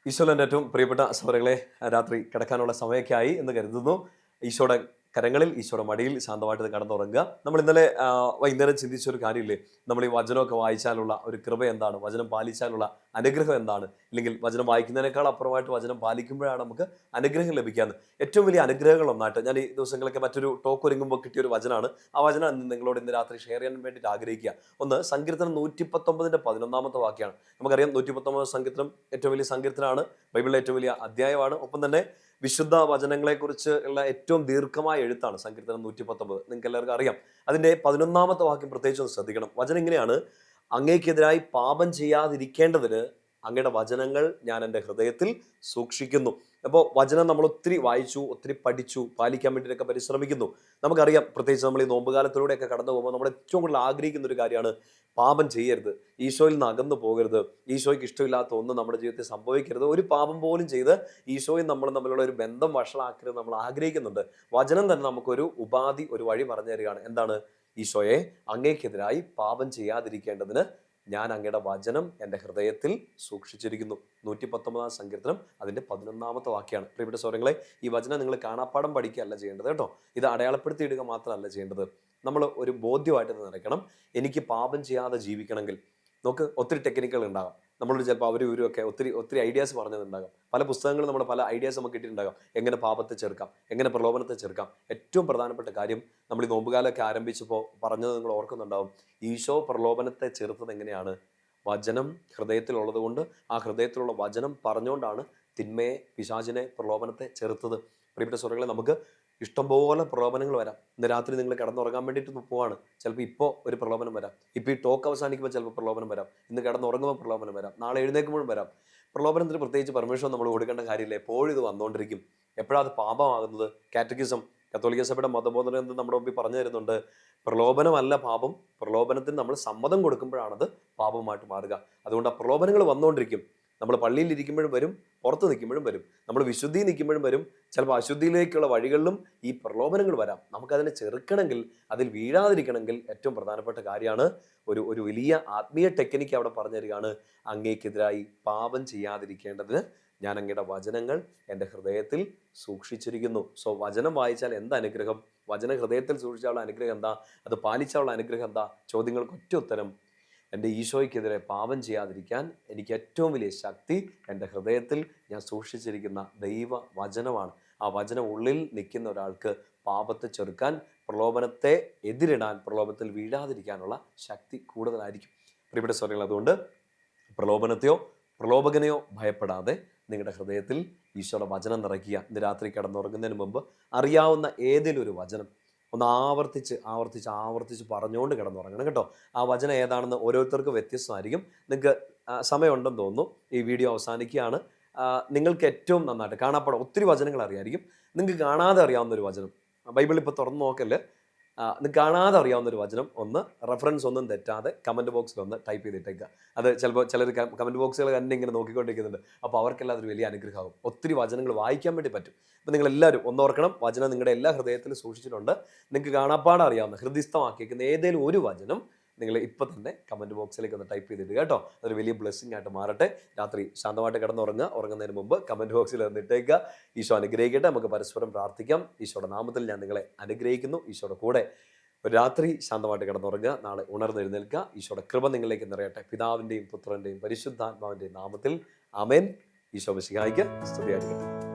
ഈശോയുടെ ഏറ്റവും പ്രിയപ്പെട്ട സഹോദരങ്ങളെ, രാത്രി കിടക്കാനുള്ള സമയമൊക്കെ ആയി എന്ന് കരുതുന്നു. ഈശോയുടെ കരങ്ങളിൽ, ഈശോയുടെ മടിയിൽ ശാന്തമായിട്ട് കടന്നുറങ്ങുക. നമ്മൾ ഇന്നലെ വൈകുന്നേരം ചിന്തിച്ചൊരു കാര്യമില്ലേ, നമ്മൾ ഈ വചനമൊക്കെ വായിച്ചാലുള്ള ഒരു കൃപ എന്താണ്, വചനം പാലിച്ചാലുള്ള അനുഗ്രഹം എന്താണ്, ഇല്ലെങ്കിൽ വചനം വായിക്കുന്നതിനേക്കാൾ അപ്പുറമായിട്ട് വചനം പാലിക്കുമ്പോഴാണ് നമുക്ക് അനുഗ്രഹം ലഭിക്കാന്ന്. ഏറ്റവും വലിയ അനുഗ്രഹങ്ങൾ ഒന്നായിട്ട് ഞാൻ ഈ ദിവസങ്ങളൊക്കെ മറ്റൊരു ടോക്ക് ഒരുങ്ങുമ്പോൾ കിട്ടിയൊരു വചനമാണ്. ആ വചനം നിങ്ങളോട് ഇന്ന് രാത്രി ഷെയർ ചെയ്യാൻ വേണ്ടിയിട്ട് ആഗ്രഹിക്കുക. ഒന്ന് സങ്കീർത്തനം 119:11 വാക്യമാണ്. നമുക്കറിയാം 119 സങ്കീർത്തനം ഏറ്റവും വലിയ സങ്കീർത്തനമാണ്, ബൈബിളിലെ ഏറ്റവും വലിയ അധ്യായമാണ്. ഒപ്പം തന്നെ വിശുദ്ധ വചനങ്ങളെക്കുറിച്ച് ഉള്ള ഏറ്റവും ദീർഘമായ എഴുത്താണ് സങ്കീർത്തനം 119. നിങ്ങൾക്ക് എല്ലാവർക്കും അറിയാം. അതിന്റെ 11 വാക്യം പ്രത്യേകിച്ച് ഒന്ന് ശ്രദ്ധിക്കണം. വചനം ഇങ്ങനെയാണ്: അങ്ങേക്കെതിരായി പാപം ചെയ്യാതിരിക്കേണ്ടതിന് അങ്ങയുടെ വചനങ്ങൾ ഞാൻ എൻ്റെ ഹൃദയത്തിൽ സൂക്ഷിക്കുന്നു. അപ്പോൾ വചനം നമ്മൾ ഒത്തിരി വായിച്ചു, ഒത്തിരി പഠിച്ചു, പാലിക്കാൻ വേണ്ടിയിട്ടൊക്കെ പരിശ്രമിക്കുന്നു. നമുക്കറിയാം, പ്രത്യേകിച്ച് നമ്മൾ ഈ നോമ്പുകാലത്തിലൂടെയൊക്കെ കടന്നു പോകുമ്പോൾ നമ്മൾ ഏറ്റവും കൂടുതൽ ആഗ്രഹിക്കുന്ന ഒരു കാര്യമാണ് പാപം ചെയ്യരുത്, ഈശോയിൽ നിന്ന് അകന്നു പോകരുത്, ഈശോയ്ക്ക് ഇഷ്ടമില്ലാത്ത ഒന്നും നമ്മുടെ ജീവിതത്തിൽ സംഭവിക്കരുത്, ഒരു പാപം പോലും ചെയ്ത് ഈശോയും നമ്മൾ തമ്മിലുള്ള ഒരു ബന്ധം വഷളാക്കരുത് നമ്മൾ ആഗ്രഹിക്കുന്നുണ്ട്. വചനം തന്നെ നമുക്കൊരു ഉപാധി, ഒരു വഴി പറഞ്ഞു തരികയാണ്. എന്താണ്? ഈശോയെ, അങ്ങേക്കെതിരായി പാപം ചെയ്യാതിരിക്കേണ്ടതിന് ഞാൻ അങ്ങയുടെ വചനം എൻ്റെ ഹൃദയത്തിൽ സൂക്ഷിച്ചിരിക്കുന്നു. 119 സങ്കീർത്തനം അതിൻ്റെ 11 വാക്യമാണ്. പ്രിയപ്പെട്ട സഹോദരങ്ങളെ, ഈ വചനം നിങ്ങൾ കാണാപ്പാടം പഠിക്കുകയല്ല ചെയ്യേണ്ടത് കേട്ടോ. ഇത് അടയാളപ്പെടുത്തിയിടുക മാത്രമല്ല ചെയ്യേണ്ടത്. നമ്മൾ ഒരു ബോധ്യമായിട്ട് നിറയ്ക്കണം. എനിക്ക് പാപം ചെയ്യാതെ ജീവിക്കണമെങ്കിൽ നമുക്ക് ഒത്തിരി ടെക്നിക്കുകൾ ഉണ്ടാകാം. നമ്മളോട് ചിലപ്പോൾ അവരും ഇവരുമൊക്കെ ഒത്തിരി ഒത്തിരി ഐഡിയാസ് പറഞ്ഞതുണ്ടാകാം. പല പുസ്തകങ്ങളും നമ്മൾ പല ഐഡിയാസ് നമുക്ക് കിട്ടിയിട്ടുണ്ടാകാം. എങ്ങനെ പാപത്തെ ചെറുക്കാം, എങ്ങനെ പ്രലോഭനത്തെ ചെറുക്കാം. ഏറ്റവും പ്രധാനപ്പെട്ട കാര്യം, നമ്മൾ ഈ നോമ്പുകാലമൊക്കെ ആരംഭിച്ചപ്പോൾ പറഞ്ഞത് നിങ്ങൾ ഓർക്കുന്നുണ്ടാവും. ഈശോ പ്രലോഭനത്തെ ചെറുത്തത് എങ്ങനെയാണ്? വചനം ഹൃദയത്തിലുള്ളത് കൊണ്ട്, ആ ഹൃദയത്തിലുള്ള വചനം പറഞ്ഞുകൊണ്ടാണ് തിന്മയെ, പിശാചിനെ, പ്രലോഭനത്തെ ചെറുത്തത്. പ്രിയപ്പെട്ട സുഹൃത്തുക്കളെ, നമുക്ക് ഇഷ്ടംപോലെ പ്രലോഭനങ്ങൾ വരാം. ഇന്ന് രാത്രി നിങ്ങൾ കിടന്നുറങ്ങാൻ വേണ്ടിയിട്ട് പോവാണ്, ചിലപ്പോൾ ഇപ്പോൾ ഒരു പ്രലോഭനം വരാം. ഇപ്പോൾ ഈ ടോക്ക് അവസാനിക്കുമ്പോൾ ചിലപ്പോൾ പ്രലോഭനം വരാം. ഇന്ന് കിടന്നുറങ്ങുമ്പോൾ പ്രലോഭനം വരാം. നാളെ എഴുന്നേൽക്കുമ്പോഴും വരാം. പ്രലോഭനത്തിന് പ്രത്യേകിച്ച് പെർമിഷൻ നമ്മൾ കൊടുക്കേണ്ട കാര്യമില്ല. എപ്പോഴും ഇത് വന്നുകൊണ്ടിരിക്കും. എപ്പോഴാണ് അത് പാപമാകുന്നത്? കാറ്റഗിസം, കത്തോലിക്ക സഭയുടെ മതബോധന എന്ന് നമ്മുടെ മുമ്പിൽ പറഞ്ഞു തരുന്നുണ്ട്. പ്രലോഭനമല്ല പാപം, പ്രലോഭനത്തിന് നമ്മൾ സമ്മതം കൊടുക്കുമ്പോഴാണത് പാപമായിട്ട് മാറുക. അതുകൊണ്ട് ആ പ്രലോഭനങ്ങൾ വന്നുകൊണ്ടിരിക്കും. നമ്മൾ പള്ളിയിൽ ഇരിക്കുമ്പോഴും വരും, പുറത്ത് നിൽക്കുമ്പോഴും വരും, നമ്മൾ വിശുദ്ധി നിൽക്കുമ്പോഴും വരും. ചിലപ്പോൾ അശുദ്ധിയിലേക്കുള്ള വഴികളിലും ഈ പ്രലോഭനങ്ങൾ വരാം. നമുക്കതിനെ ചെറുക്കണമെങ്കിൽ, അതിൽ വീഴാതിരിക്കണമെങ്കിൽ ഏറ്റവും പ്രധാനപ്പെട്ട കാര്യമാണ് ഒരു വലിയ ആത്മീയ ടെക്നിക്ക് അവിടെ പറഞ്ഞു തരികയാണ്. അങ്ങേക്കെതിരായി പാപം ചെയ്യാതിരിക്കേണ്ടതിന് ഞാൻ അങ്ങയുടെ വചനങ്ങൾ എൻ്റെ ഹൃദയത്തിൽ സൂക്ഷിച്ചിരിക്കുന്നു. സോ വചനം വായിച്ചാൽ എന്ത് അനുഗ്രഹം, വചന ഹൃദയത്തിൽ സൂക്ഷിച്ചാലുള്ള അനുഗ്രഹം എന്താ, അത് പാലിച്ചാലുള്ള അനുഗ്രഹം എന്താ? ചോദ്യങ്ങൾക്ക് ഒറ്റ ഉത്തരം: എൻ്റെ ഈശോയ്ക്കെതിരെ പാപം ചെയ്യാതിരിക്കാൻ എനിക്ക് ഏറ്റവും വലിയ ശക്തി എൻ്റെ ഹൃദയത്തിൽ ഞാൻ സൂക്ഷിച്ചിരിക്കുന്ന ദൈവ വചനമാണ്. ആ വചനം ഉള്ളിൽ നിൽക്കുന്ന ഒരാൾക്ക് പാപത്തെ ചെറുക്കാൻ, പ്രലോഭനത്തെ എതിരിടാൻ, പ്രലോഭനത്തിൽ വീഴാതിരിക്കാനുള്ള ശക്തി കൂടുതലായിരിക്കും. പ്രിയപ്പെട്ട സഹോദരങ്ങൾ, അതുകൊണ്ട് പ്രലോഭനത്തെയോ പ്രലോഭകനെയോ ഭയപ്പെടാതെ നിങ്ങളുടെ ഹൃദയത്തിൽ ഈശോയുടെ വചനം നിറയ്ക്കുക. ഇന്ന് രാത്രി കിടന്നുറങ്ങുന്നതിന് മുമ്പ് അറിയാവുന്ന ഏതെങ്കിലും ഒരു വചനം ഒന്ന് ആവർത്തിച്ച് പറഞ്ഞുകൊണ്ട് കിടന്നുറങ്ങണം കേട്ടോ. ആ വചനം ഏതാണെന്ന് ഓരോരുത്തർക്കും വ്യത്യസ്തമായിരിക്കും. നിങ്ങൾക്ക് സമയമുണ്ടെന്ന് തോന്നുന്നു. ഈ വീഡിയോ അവസാനിക്കുകയാണ്. നിങ്ങൾക്ക് ഏറ്റവും നന്നായിട്ട് കാണാപ്പാടം ഒത്തിരി വചനങ്ങൾ അറിയായിരിക്കും. നിങ്ങൾക്ക് കാണാതെ അറിയാവുന്നൊരു വചനം, ബൈബിളിൽ ഇപ്പോൾ തുറന്ന് നോക്കല്, നിങ്ങൾക്ക് കാണാതെ അറിയാവുന്നൊരു വചനം ഒന്ന് റെഫറൻസ് ഒന്നും തെറ്റാതെ കമൻറ്റ് ബോക്സിൽ ഒന്ന് ടൈപ്പ് ചെയ്തിട്ടേക്കുക. അത് ചിലപ്പോൾ ചിലർ കമൻറ്റ് ബോക്സുകൾ തന്നെ ഇങ്ങനെ നോക്കിക്കൊണ്ടിരിക്കുന്നുണ്ട്. അപ്പോൾ അവർക്കെല്ലാം അതൊരു വലിയ അനുഗ്രഹമാകും. ഒത്തിരി വചനങ്ങൾ വായിക്കാൻ വേണ്ടി പറ്റും. അപ്പോൾ നിങ്ങളെല്ലാവരും ഒന്നോർക്കണം, വചനം നിങ്ങളുടെ എല്ലാ ഹൃദയത്തിലും സൂക്ഷിച്ചിട്ടുണ്ട്. നിങ്ങൾക്ക് കാണാപ്പാടം അറിയാവുന്ന, ഹൃദയസ്ഥമാക്കിയിരിക്കുന്ന ഏതെങ്കിലും ഒരു വചനം നിങ്ങൾ ഇപ്പം തന്നെ കമൻറ്റ് ബോക്സിലേക്ക് ഒന്ന് ടൈപ്പ് ചെയ്തിട്ട് കേട്ടോ. അതൊരു വലിയ ബ്ലെസ്സിങ് ആയിട്ട് മാറട്ടെ. രാത്രി ശാന്തമായിട്ട് കിടന്നുറങ്ങുക. ഉറങ്ങുന്നതിന് മുമ്പ് കമൻറ്റ് ബോക്സിൽ വന്നിട്ടേക്കുക. ഈശോ അനുഗ്രഹിക്കട്ടെ. നമുക്ക് പരസ്പരം പ്രാർത്ഥിക്കാം. ഈശോയുടെ നാമത്തിൽ ഞാൻ നിങ്ങളെ അനുഗ്രഹിക്കുന്നു. ഈശോയുടെ കൂടെ ഒരു രാത്രി ശാന്തമായിട്ട് കിടന്നുറങ്ങുക. നാളെ ഉണർന്നെഴുന്നേൽക്കുക. ഈശോയുടെ കൃപ നിങ്ങളിലേക്ക് നിറയട്ടെ. പിതാവിൻ്റെയും പുത്രൻ്റെയും പരിശുദ്ധാത്മാവിൻ്റെയും നാമത്തിൽ ആമേൻ. ഈശോ മിശിഹായ്ക്ക് സ്തുതിയായിരിക്കട്ടെ.